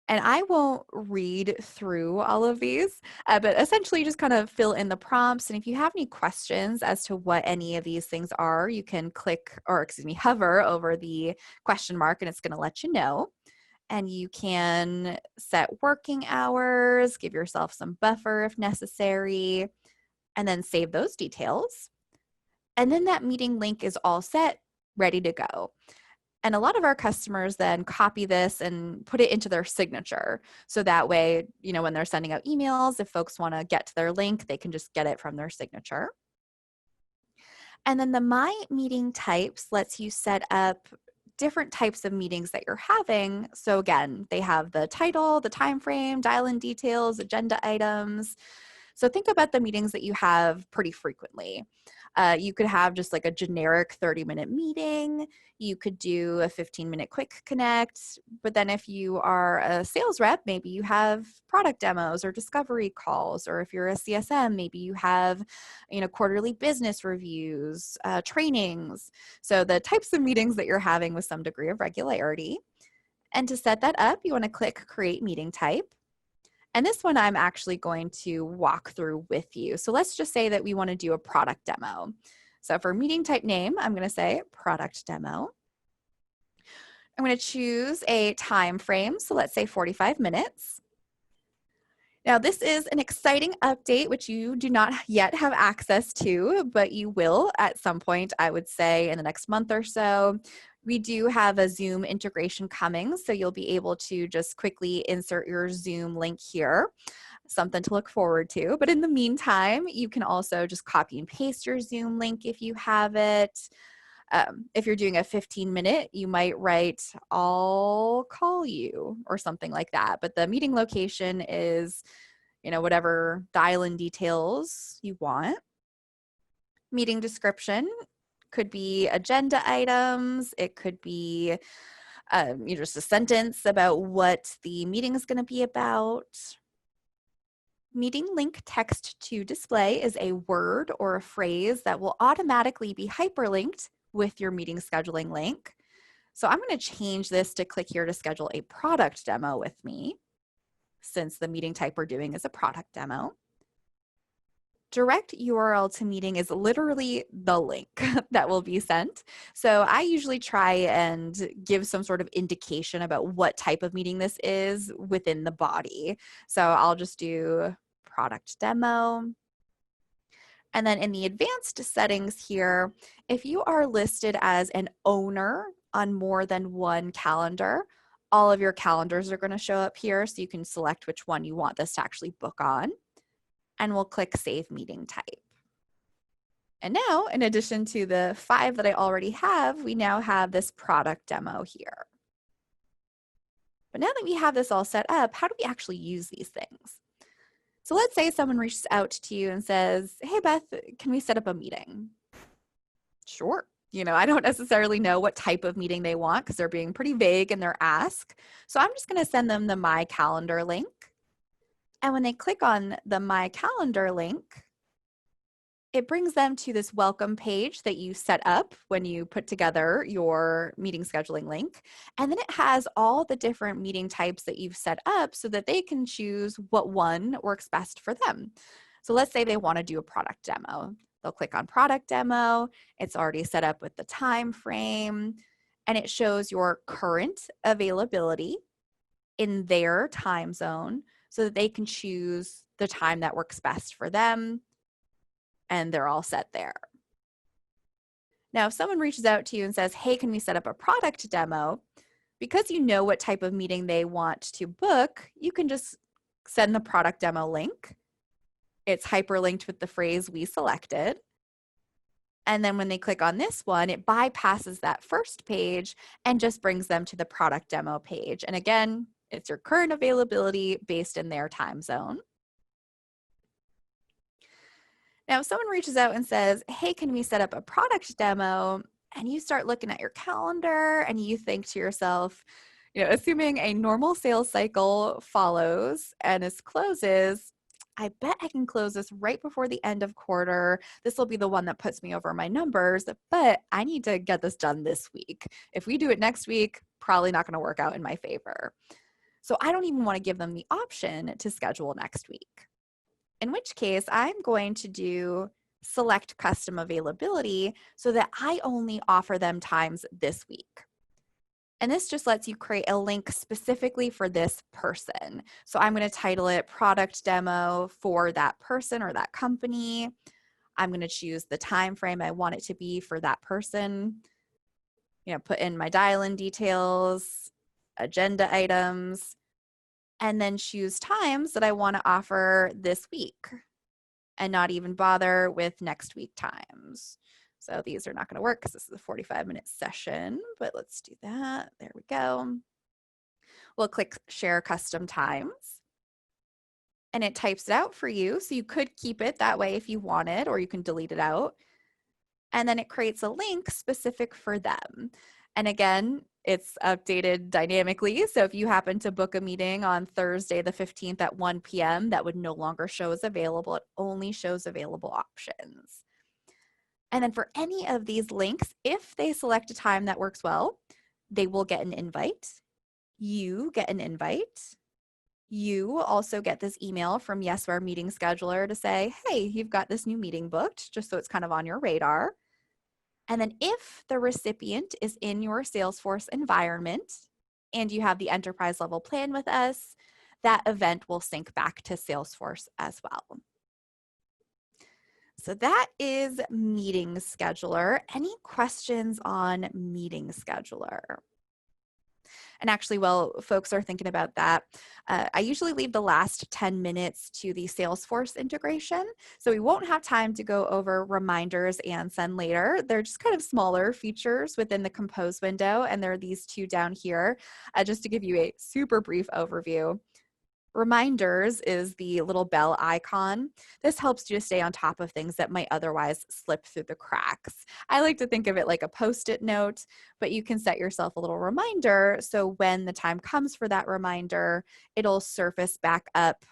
And I won't read through all of these, but essentially just kind of fill in the prompts. And if you have any questions as to what any of these things are, you can hover over the question mark and it's going to let you know. And you can set working hours, give yourself some buffer if necessary, and then save those details. And then that meeting link is all set, ready to go. And a lot of our customers then copy this and put it into their signature. So that way, when they're sending out emails, if folks want to get to their link, they can just get it from their signature. And then the My Meeting Types lets you set up different types of meetings that you're having. So again, they have the title, the time frame, dial-in details, agenda items. So think about the meetings that you have pretty frequently. You could have just like a generic 30-minute meeting. You could do a 15-minute quick connect. But then if you are a sales rep, maybe you have product demos or discovery calls. Or if you're a CSM, maybe you have, quarterly business reviews, trainings. So the types of meetings that you're having with some degree of regularity. And to set that up, you want to click Create Meeting Type. And this one I'm actually going to walk through with you. So let's just say that we want to do a product demo. So for meeting type name, I'm going to say product demo. I'm going to choose a time frame. So let's say 45 minutes. Now, this is an exciting update, which you do not yet have access to, but you will at some point, I would say, in the next month or so. We do have a Zoom integration coming, so you'll be able to just quickly insert your Zoom link here. Something to look forward to. But in the meantime, you can also just copy and paste your Zoom link if you have it. If you're doing a 15-minute, you might write, I'll call you or something like that. But the meeting location is, whatever dial-in details you want. Meeting description could be agenda items. It could be just a sentence about what the meeting is going to be about. Meeting link text to display is a word or a phrase that will automatically be hyperlinked with your meeting scheduling link. So I'm going to change this to click here to schedule a product demo with me, since the meeting type we're doing is a product demo. Direct URL to meeting is literally the link that will be sent. So I usually try and give some sort of indication about what type of meeting this is within the body. So I'll just do product demo. And then in the advanced settings here, if you are listed as an owner on more than one calendar, all of your calendars are going to show up here, so you can select which one you want this to actually book on. And we'll click Save Meeting Type. And now, in addition to the 5 that I already have, we now have this product demo here. But now that we have this all set up, how do we actually use these things? So let's say someone reaches out to you and says, hey, Beth, can we set up a meeting? Sure. I don't necessarily know what type of meeting they want because they're being pretty vague in their ask. So I'm just going to send them the My Calendar link. And when they click on the My Calendar link, it brings them to this welcome page that you set up when you put together your meeting scheduling link. And then it has all the different meeting types that you've set up so that they can choose what one works best for them. So let's say they want to do a product demo. They'll click on product demo. It's already set up with the time frame, and it shows your current availability in their time zone so that they can choose the time that works best for them, and they're all set there. Now, if someone reaches out to you and says, hey, can we set up a product demo? Because you know what type of meeting they want to book, you can just send the product demo link. It's hyperlinked with the phrase we selected. And then when they click on this one, it bypasses that first page and just brings them to the product demo page. And again, it's your current availability based in their time zone. Now, if someone reaches out and says, hey, can we set up a product demo? And you start looking at your calendar and you think to yourself, assuming a normal sales cycle follows and this closes, I bet I can close this right before the end of quarter. This will be the one that puts me over my numbers, but I need to get this done this week. If we do it next week, probably not going to work out in my favor. So I don't even want to give them the option to schedule next week. In which case, I'm going to do select custom availability so that I only offer them times this week. And this just lets you create a link specifically for this person. So I'm going to title it product demo for that person or that company. I'm going to choose the time frame I want it to be for that person. Put in my dial-in details, agenda items, and then choose times that I want to offer this week and not even bother with next week times. So these are not going to work because this is a 45-minute session, but let's do that. There we go. We'll click Share Custom Times, and it types it out for you. So you could keep it that way if you wanted, or you can delete it out. and then it creates a link specific for them. And again, it's updated dynamically. So if you happen to book a meeting on Thursday the 15th at 1 p.m., that would no longer show as available. It only shows available options. And then for any of these links, if they select a time that works well, they will get an invite. You get an invite. You also get this email from Yesware Meeting Scheduler to say, hey, you've got this new meeting booked, just so it's kind of on your radar. And then if the recipient is in your Salesforce environment and you have the enterprise level plan with us, that event will sync back to Salesforce as well. So that is Meeting Scheduler. Any questions on Meeting Scheduler? And actually, while folks are thinking about that, I usually leave the last 10 minutes to the Salesforce integration. So we won't have time to go over reminders and send later. They're just kind of smaller features within the compose window. And there are these two down here, just to give you a super brief overview. Reminders is the little bell icon. This helps you to stay on top of things that might otherwise slip through the cracks. I like to think of it like a post-it note, but you can set yourself a little reminder so when the time comes for that reminder, it'll surface back up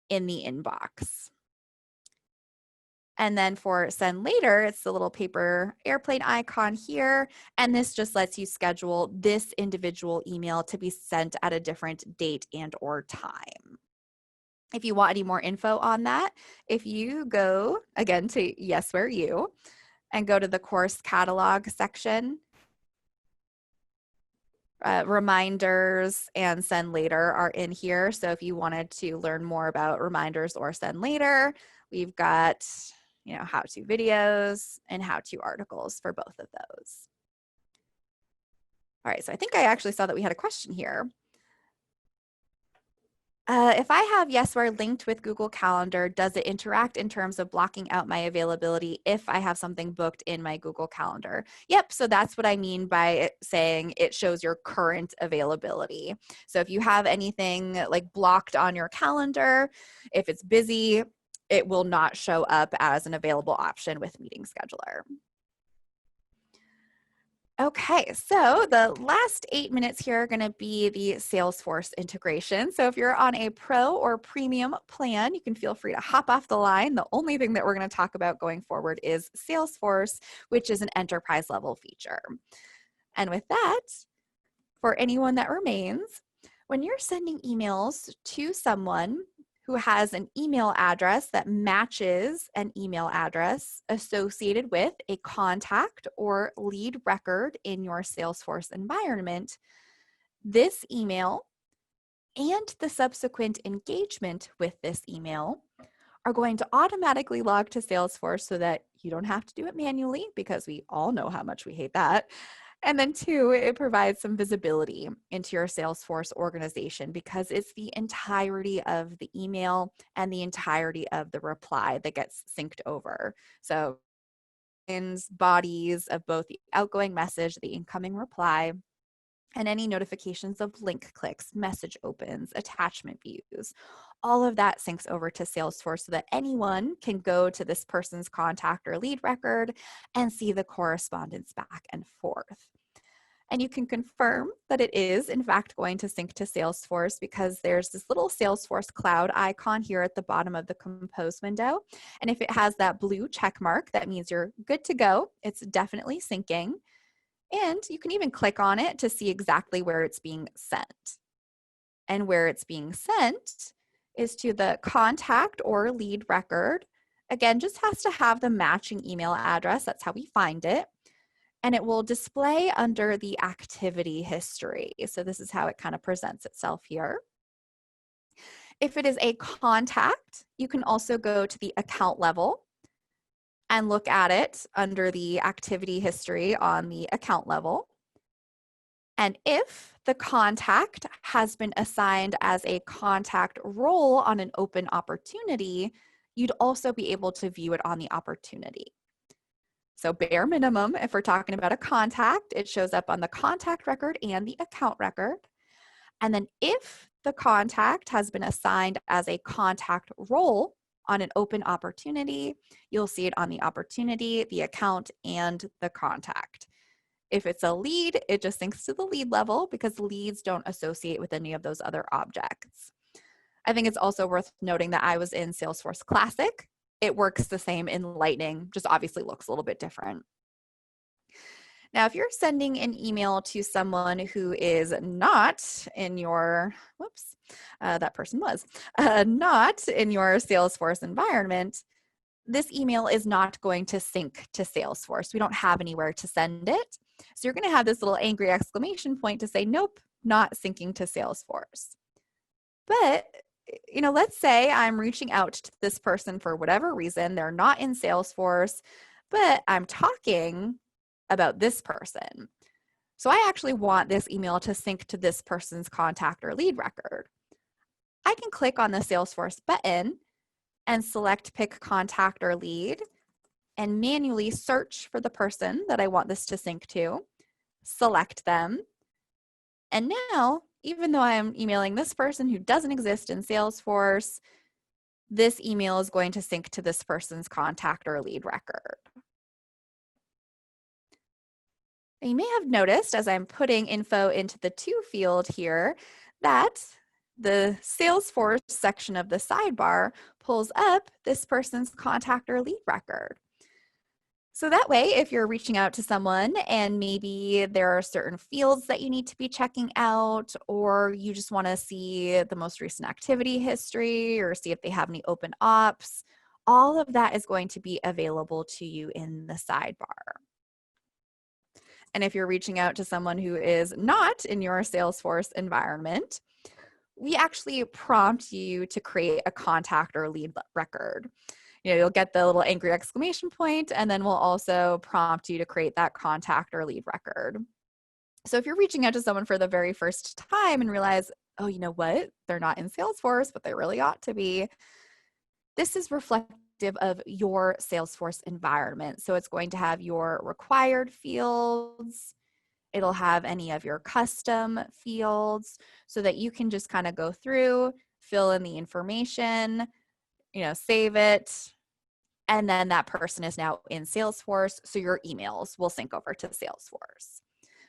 in the inbox. And then for send later, it's the little paper airplane icon here. And this just lets you schedule this individual email to be sent at a different date and or time. If you want any more info on that, if you go again to Yesware U and go to the course catalog section, reminders and send later are in here. So if you wanted to learn more about reminders or send later, we've got how-to videos and how-to articles for both of those. All right, so I think I actually saw that we had a question here. If I have Yesware linked with Google Calendar, does it interact in terms of blocking out my availability if I have something booked in my Google Calendar? Yep, so that's what I mean by saying it shows your current availability. So if you have anything like blocked on your calendar, if it's busy, it will not show up as an available option with Meeting Scheduler. Okay, so the last 8 minutes here are going to be the Salesforce integration. So if you're on a pro or premium plan, you can feel free to hop off the line. The only thing that we're going to talk about going forward is Salesforce, which is an enterprise level feature. And with that, for anyone that remains, when you're sending emails to someone who has an email address that matches an email address associated with a contact or lead record in your Salesforce environment, this email and the subsequent engagement with this email are going to automatically log to Salesforce so that you don't have to do it manually, because we all know how much we hate that. And then two, it provides some visibility into your Salesforce organization because it's the entirety of the email and the entirety of the reply that gets synced over. So bodies of both the outgoing message, the incoming reply, and any notifications of link clicks, message opens, attachment views. All of that syncs over to Salesforce so that anyone can go to this person's contact or lead record and see the correspondence back and forth. And you can confirm that it is, in fact, going to sync to Salesforce because there's this little Salesforce cloud icon here at the bottom of the Compose window. And if it has that blue check mark, that means you're good to go. It's definitely syncing. And you can even click on it to see exactly where it's being sent. And where it's being sent is to the contact or lead record. Again, just has to have the matching email address. That's how we find it. And it will display under the activity history. So this is how it kind of presents itself here. If it is a contact, you can also go to the account level and look at it under the activity history on the account level. And if the contact has been assigned as a contact role on an open opportunity, you'd also be able to view it on the opportunity. So bare minimum, if we're talking about a contact, it shows up on the contact record and the account record. And then if the contact has been assigned as a contact role On an open opportunity, you'll see it on the opportunity, the account, and the contact. If it's a lead, it just syncs to the lead level because leads don't associate with any of those other objects. I think it's also worth noting that I was in Salesforce Classic. It works the same in Lightning, just obviously looks a little bit different. Now, if you're sending an email to someone who is not in your, that person was, not in your Salesforce environment, this email is not going to sync to Salesforce. We don't have anywhere to send it. So you're going to have this little angry exclamation point to say, nope, not syncing to Salesforce. But, let's say I'm reaching out to this person for whatever reason. They're not in Salesforce, but I'm talking about this person. So I actually want this email to sync to this person's contact or lead record. I can click on the Salesforce button and select pick contact or lead and manually search for the person that I want this to sync to, select them. And now, even though I'm emailing this person who doesn't exist in Salesforce, this email is going to sync to this person's contact or lead record. You may have noticed as I'm putting info into the to field here that the Salesforce section of the sidebar pulls up this person's contact or lead record. So that way, if you're reaching out to someone and maybe there are certain fields that you need to be checking out, or you just want to see the most recent activity history or see if they have any open ops, all of that is going to be available to you in the sidebar. And if you're reaching out to someone who is not in your Salesforce environment, we actually prompt you to create a contact or lead record. You'll get the little angry exclamation point, and then we'll also prompt you to create that contact or lead record. So if you're reaching out to someone for the very first time and realize, oh, you know what? They're not in Salesforce, but they really ought to be. This is reflective of your Salesforce environment. So it's going to have your required fields. It'll have any of your custom fields so that you can just kind of go through, fill in the information, save it. And then that person is now in Salesforce. So your emails will sync over to Salesforce.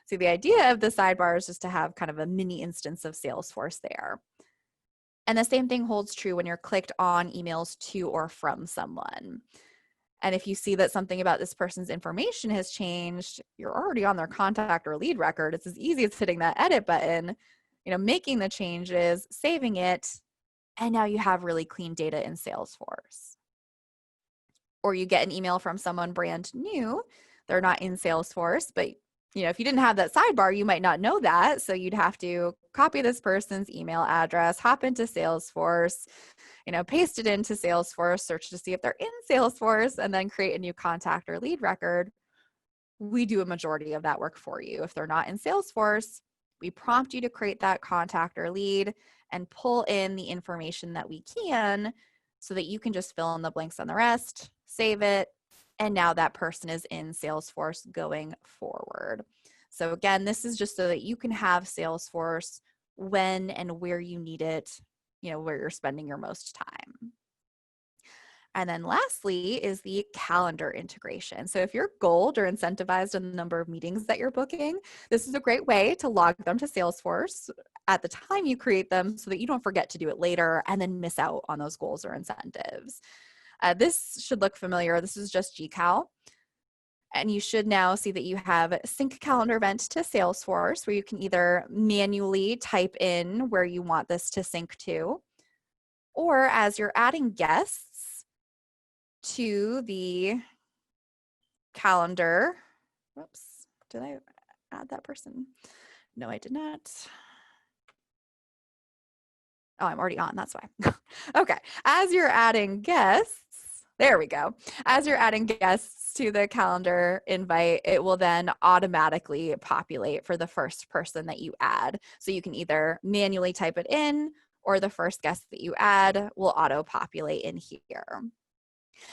So the idea of the sidebar is just to have kind of a mini instance of Salesforce there. And the same thing holds true when you're clicked on emails to or from someone. And if you see that something about this person's information has changed, you're already on their contact or lead record. It's as easy as hitting that edit button, making the changes, saving it, and now you have really clean data in Salesforce. Or you get an email from someone brand new. They're not in Salesforce, but if you didn't have that sidebar, you might not know that. So you'd have to copy this person's email address, hop into Salesforce, paste it into Salesforce, search to see if they're in Salesforce, and then create a new contact or lead record. We do a majority of that work for you. If they're not in Salesforce, we prompt you to create that contact or lead and pull in the information that we can so that you can just fill in the blanks on the rest, save it, and now that person is in Salesforce going forward. So again, this is just so that you can have Salesforce when and where you need it, where you're spending your most time. And then lastly is the calendar integration. So if you're gold or incentivized in the number of meetings that you're booking, this is a great way to log them to Salesforce at the time you create them so that you don't forget to do it later and then miss out on those goals or incentives. This should look familiar. This is just GCal. And you should now see that you have sync calendar event to Salesforce where you can either manually type in where you want this to sync to, or as you're adding guests to the calendar. Whoops, did I add that person? No, I did not. Oh, I'm already on, that's why. Okay, as you're adding guests, there we go. As you're adding guests to the calendar invite, it will then automatically populate for the first person that you add. So you can either manually type it in or the first guest that you add will auto-populate in here.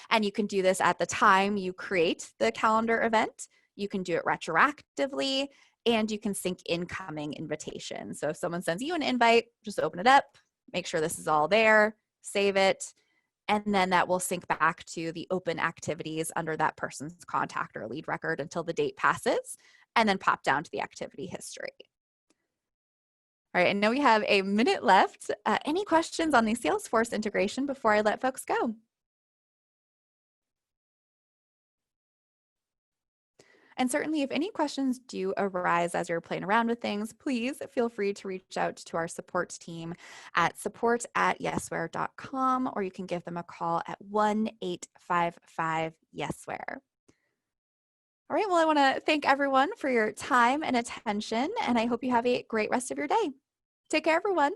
And you can do this at the time you create the calendar event. You can do it retroactively, and you can sync incoming invitations. So if someone sends you an invite, just open it up, make sure this is all there, save it, And then that will sync back to the open activities under that person's contact or lead record until the date passes, and then pop down to the activity history. All right, I know we have a minute left. Any questions on the Salesforce integration before I let folks go? And certainly, if any questions do arise as you're playing around with things, please feel free to reach out to our support team at support@yesware.com, or you can give them a call at 1-855-YesWare. All right, well, I want to thank everyone for your time and attention, and I hope you have a great rest of your day. Take care, everyone.